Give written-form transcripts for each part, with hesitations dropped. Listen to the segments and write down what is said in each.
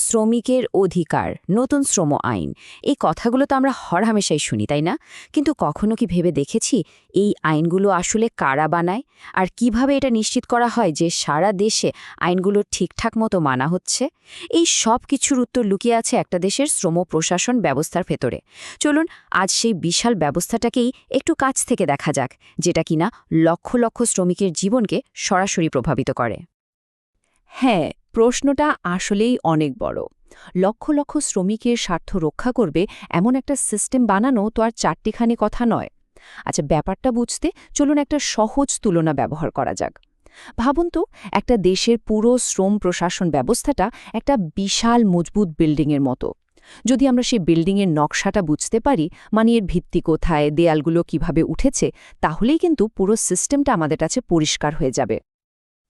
শ্রমিকের অধিকার, নতুন শ্রম আইন, এই কথাগুলো তো আমরা হরহামেশাই শুনি, তাই না? কিন্তু কখনো কি ভেবে দেখেছি এই আইনগুলো আসলে কারা বানায়? আর কিভাবে এটা নিশ্চিত করা হয় যে সারা দেশে আইনগুলো ঠিকঠাক মতো মানা হচ্ছে? এই সব কিছুর উত্তর লুকিয়ে আছে একটা দেশের শ্রম প্রশাসন ব্যবস্থার ভেতরে। চলুন আজ সেই বিশাল ব্যবস্থাটাকেই একটু কাছ থেকে দেখা যাক, যেটা কিনা লক্ষ লক্ষ শ্রমিকের জীবনকে সরাসরি প্রভাবিত করে। হ্যাঁ, প্রশ্নটা আসলেই অনেক বড়। লক্ষ লক্ষ শ্রমিকের স্বার্থ রক্ষা করবে এমন একটা সিস্টেম বানানো তো আর চারটিখানি কথা নয়। আচ্ছা, ব্যাপারটা বুঝতে চলুন একটা সহজ তুলনা ব্যবহার করা যাক। ভাবুন তো, একটা দেশের পুরো শ্রম প্রশাসন ব্যবস্থাটা একটা বিশাল মজবুত বিল্ডিংয়ের মতো। যদি আমরা সেই বিল্ডিংয়ের নকশাটা বুঝতে পারি, মানে এর ভিত্তি কোথায়, দেয়ালগুলো কিভাবে উঠেছে, তাহলেই কিন্তু পুরো সিস্টেমটা আমাদের কাছে পরিষ্কার হয়ে যাবে।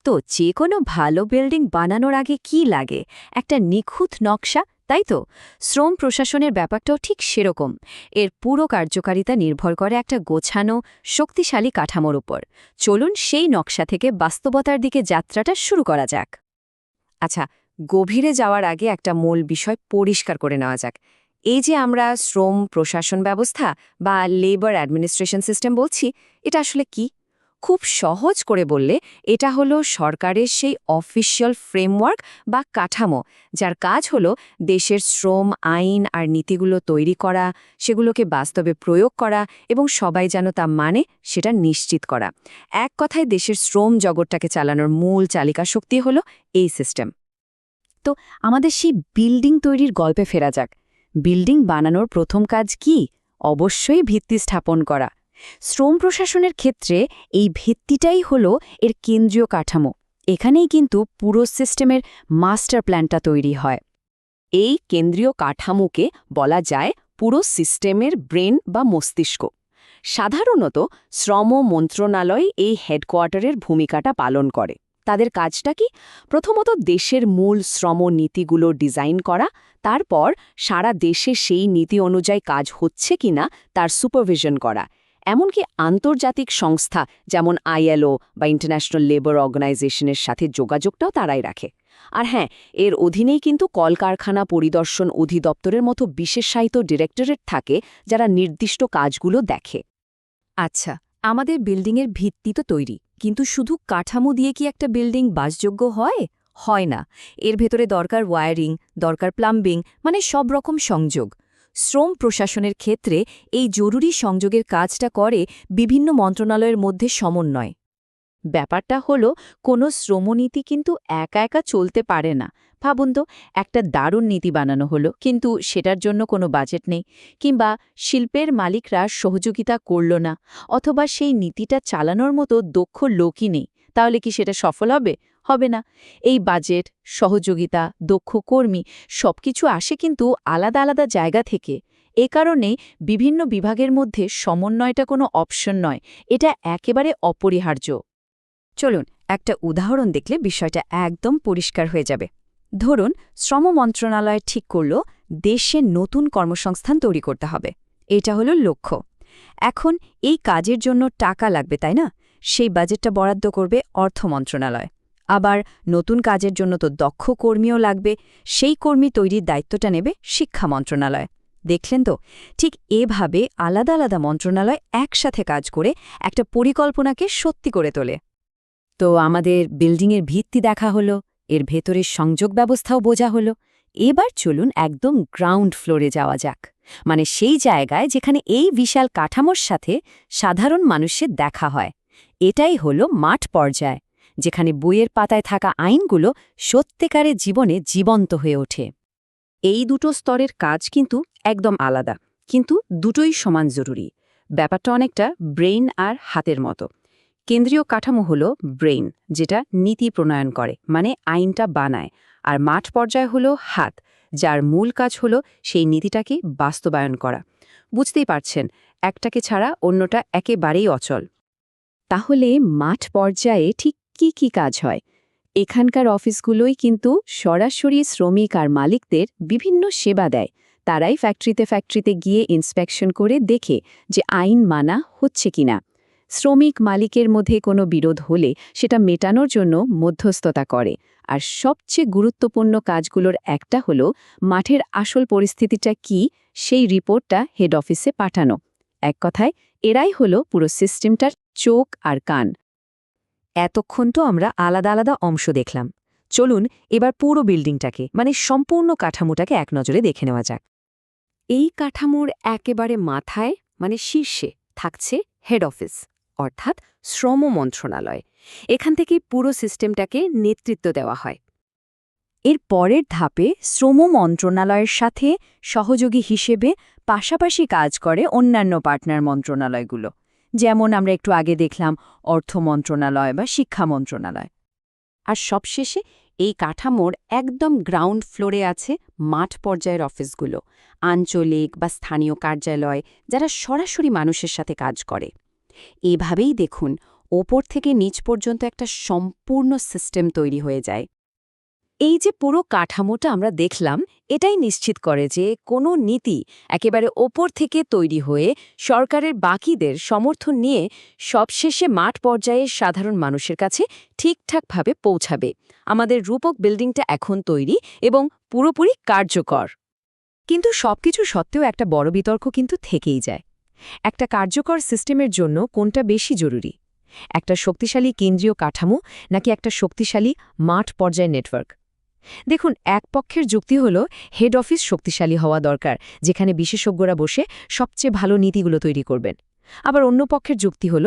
তো যে কোনো ভালো বিল্ডিং বানানোর আগে কি লাগে? একটা নিখুঁত নকশা, তাই তো? শ্রম প্রশাসনের ব্যাপারটাও ঠিক সেরকম। এর পুরো কার্যকারিতা নির্ভর করে একটা গোছানো, শক্তিশালী কাঠামোর উপর। চলুন সেই নকশা থেকে বাস্তবতার দিকে যাত্রাটা শুরু করা যাক। আচ্ছা, গভীরে যাওয়ার আগে একটা মূল বিষয় পরিষ্কার করে নেওয়া যাক। এই যে আমরা শ্রম প্রশাসন ব্যবস্থা বা লেবার অ্যাডমিনিস্ট্রেশন সিস্টেম বলছি, এটা আসলে কি? খুব সহজ করে বললে এটা হলো সরকারের সেই অফিসিয়াল ফ্রেমওয়ার্ক বা কাঠামো, যার কাজ হলো দেশের শ্রম আইন আর নীতিগুলো তৈরি করা, সেগুলোকে বাস্তবে প্রয়োগ করা এবং সবাই যেন তা মানে সেটা নিশ্চিত করা। এক কথায় দেশের শ্রম জগৎটাকে চালানোর মূল চালিকা শক্তি হলো এই সিস্টেম। তো আমাদের সেই বিল্ডিং তৈরির গল্পে ফেরা যাক। বিল্ডিং বানানোর প্রথম কাজ কি? অবশ্যই ভিত্তি স্থাপন করা। শ্রম প্রশাসনের ক্ষেত্রে এই ভিত্তিটাই হলো এর কেন্দ্রীয় কাঠামো। এখানেই কিন্তু পুরো সিস্টেমের মাস্টার প্ল্যানটা তৈরি হয়। এই কেন্দ্রীয় কাঠামোকে বলা যায় পুরো সিস্টেমের ব্রেন বা মস্তিষ্ক। সাধারণত শ্রম মন্ত্রণালয় এই হেডকোয়ার্টারের ভূমিকাটা পালন করে। তাদের কাজটা কি? প্রথমত দেশের মূল শ্রম নীতিগুলো ডিজাইন করা, তারপর সারা দেশে সেই নীতি অনুযায়ী কাজ হচ্ছে কিনা তার সুপারভিশন করা। এমনকি আন্তর্জাতিক সংস্থা যেমন ILO বা ইন্টারন্যাশনাল লেবার অর্গানাইজেশনের সাথে যোগাযোগটাও তারাই রাখে। আর হ্যাঁ, এর অধীনেই কিন্তু কলকারখানা পরিদর্শন অধিদপ্তরের মতো বিশেষায়িত ডিরেক্টরেট থাকে, যারা নির্দিষ্ট কাজগুলো দেখে। আচ্ছা, আমাদের বিল্ডিংয়ের ভিত্তি তো তৈরি, কিন্তু শুধু কাঠামো দিয়ে কি একটা বিল্ডিং বাসযোগ্য হয়? হয় না। এর ভেতরে দরকার ওয়্যারিং, দরকার প্লাম্বিং, মানে সব রকম সংযোগ। শ্রম প্রশাসনের ক্ষেত্রে এই জরুরি সংযোগের কাজটা করে বিভিন্ন মন্ত্রণালয়ের মধ্যে সমন্বয়। ব্যাপারটা হলো, কোনো শ্রমনীতি কিন্তু একা একা চলতে পারে না। ভাবুন তো, একটা দারুণ নীতি বানানো হলো, কিন্তু সেটার জন্য কোনো বাজেট নেই, কিংবা শিল্পের মালিকরা সহযোগিতা করল না, অথবা সেই নীতিটা চালানোর মতো দক্ষ লোকই নেই, তাহলে কি সেটা সফল হবে? হবে না। এই বাজেট, সহযোগিতা, দক্ষ কর্মী সবকিছু আসে কিন্তু আলাদা আলাদা জায়গা থেকে। এ কারণে বিভিন্ন বিভাগের মধ্যে সমন্বয়টা কোনো অপশন নয়, এটা একেবারে অপরিহার্য। চলুন একটা উদাহরণ দেখলে বিষয়টা একদম পরিষ্কার হয়ে যাবে। ধরুন, শ্রম মন্ত্রণালয় ঠিক করল দেশে নতুন কর্মসংস্থান তৈরি করতে হবে। এটা হলো লক্ষ্য। এখন এই কাজের জন্য টাকা লাগবে, তাই না? সেই বাজেটটা বরাদ্দ করবে অর্থ মন্ত্রণালয়। আবার নতুন কাজের জন্য তো দক্ষ কর্মীও লাগবে, সেই কর্মী তৈরির দায়িত্বটা নেবে শিক্ষা মন্ত্রণালয়। দেখলেন তো, ঠিক এভাবে আলাদা আলাদা মন্ত্রণালয় একসাথে কাজ করে একটা পরিকল্পনাকে সত্যি করে তোলে। তো আমাদের বিল্ডিংয়ের ভিত্তি দেখা হলো, এর ভেতরের সংযোগ ব্যবস্থাও বোঝা হলো। এবার চলুন একদম গ্রাউন্ড ফ্লোরে যাওয়া যাক, মানে সেই জায়গায় যেখানে এই বিশাল কাঠামোর সাথে সাধারণ মানুষের দেখা হয়। এটাই হলো মাঠ পর্যায়, যেখানে বইয়ের পাতায় থাকা আইনগুলো সত্যিকারের জীবনে জীবন্ত হয়ে ওঠে। এই দুটো স্তরের কাজ কিন্তু একদম আলাদা, কিন্তু দুটোই সমান জরুরি। ব্যাপারটা অনেকটা ব্রেইন আর হাতের মতো। কেন্দ্রীয় কাঠামো হলো ব্রেইন, যেটা নীতি প্রণয়ন করে, মানে আইনটা বানায়। আর মাঠ পর্যায় হলো হাত, যার মূল কাজ হলো সেই নীতিটাকে বাস্তবায়ন করা। বুঝতেই পারছেন, একটাকে ছাড়া অন্যটা একেবারেই অচল। তাহলে মাঠ পর্যায়ে ঠিক কি কি কাজ হয়? এখানকার অফিসগুলোই কিন্তু সরাসরি শ্রমিক আর মালিকদের বিভিন্ন সেবা দেয়। তারাই ফ্যাক্টরিতে ফ্যাক্টরিতে গিয়ে ইন্সপেকশন করে দেখে যে আইন মানা হচ্ছে কিনা। শ্রমিক মালিকের মধ্যে কোনো বিরোধ হলে সেটা মেটানোর জন্য মধ্যস্থতা করে আর সবচেয়ে গুরুত্বপূর্ণ কাজগুলোর একটা হলো মাঠের আসল পরিস্থিতিটা কি সেই রিপোর্টটা হেড অফিসে পাঠানো। এক কথায় এরাই হলো পুরো সিস্টেমটার চোখ আর কান। এতক্ষণ তো আমরা আলাদা আলাদা অংশ দেখলাম। চলুন এবার পুরো বিল্ডিংটাকে মানে সম্পূর্ণ কাঠামোটাকে এক নজরে দেখে নেওয়া যাক। এই কাঠামোর একেবারে মাথায় মানে শীর্ষে থাকছে হেড অফিস অর্থাৎ শ্রম মন্ত্রণালয়। এখান থেকেই পুরো সিস্টেমটাকে নেতৃত্ব দেওয়া হয়। এর পরের ধাপে শ্রম মন্ত্রণালয়ের সাথে সহযোগী হিসেবে পাশাপাশি কাজ করে অন্যান্য পার্টনার মন্ত্রণালয়গুলো, যেমন আমরা একটু আগে দেখলাম অর্থ মন্ত্রণালয় বা শিক্ষা মন্ত্রণালয়। আর সবশেষে এই কাঠামোর একদম গ্রাউন্ড ফ্লোরে আছে মাঠ পর্যায়ের অফিসগুলো, আঞ্চলিক বা স্থানীয় কার্যালয়, যারা সরাসরি মানুষের সাথে কাজ করে। এভাবেই দেখুন ওপর থেকে নিচ পর্যন্ত একটা সম্পূর্ণ সিস্টেম তৈরি হয়ে যায়। এই যে পুরো কাঠামোটা আমরা দেখলাম, এটাই নিশ্চিত করে যে কোনো নীতি একেবারে ওপর থেকে তৈরি হয়ে সরকারের বাকিদের সমর্থন নিয়ে সবশেষে মাঠ পর্যায়ে সাধারণ মানুষের কাছে ঠিকঠাকভাবে পৌঁছাবে। আমাদের রূপক বিল্ডিংটা এখন তৈরি এবং পুরোপুরি কার্যকর। কিন্তু সবকিছু সত্ত্বেও একটা বড় বিতর্ক কিন্তু থেকেই যায়। একটা কার্যকর সিস্টেমের জন্য কোনটা বেশি জরুরি? একটা শক্তিশালী কেন্দ্রীয় কাঠামো নাকি একটা শক্তিশালী মাঠ পর্যায়ের নেটওয়ার্ক? দেখুন, এক পক্ষের যুক্তি হল হেড অফিস শক্তিশালী হওয়া দরকার, যেখানে বিশেষজ্ঞরা বসে সবচেয়ে ভালো নীতিগুলো তৈরি করবেন। আবার অন্য পক্ষের যুক্তি হল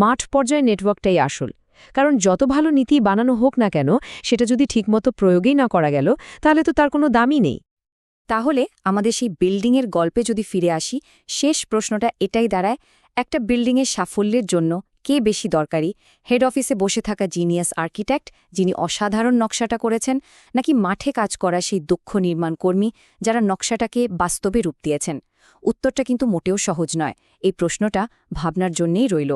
মাঠ পর্যায়ের নেটওয়ার্কটাই আসল, কারণ যত ভালো নীতি বানানো হোক না কেন, সেটা যদি ঠিকমতো প্রয়োগই না করা গেল, তাহলে তো তার কোনো দামই নেই। তাহলে আমাদের সেই বিল্ডিংয়ের গল্পে যদি ফিরে আসি, শেষ প্রশ্নটা এটাই দাঁড়ায়, একটা বিল্ডিংয়ের সাফল্যের জন্য কে বেশি দরকারি? হেড অফিসে বসে থাকা জিনিয়াস আর্কিটেক্ট যিনি অসাধারণ নকশাটা করেছেন, নাকি মাঠে কাজ করা সেই দক্ষ নির্মাণ কর্মী যারা নকশাটাকে বাস্তবে রূপ দিয়েছেন? উত্তরটা কিন্তু মোটেও সহজ নয়। এই প্রশ্নটা ভাবনার জন্যেই রইল।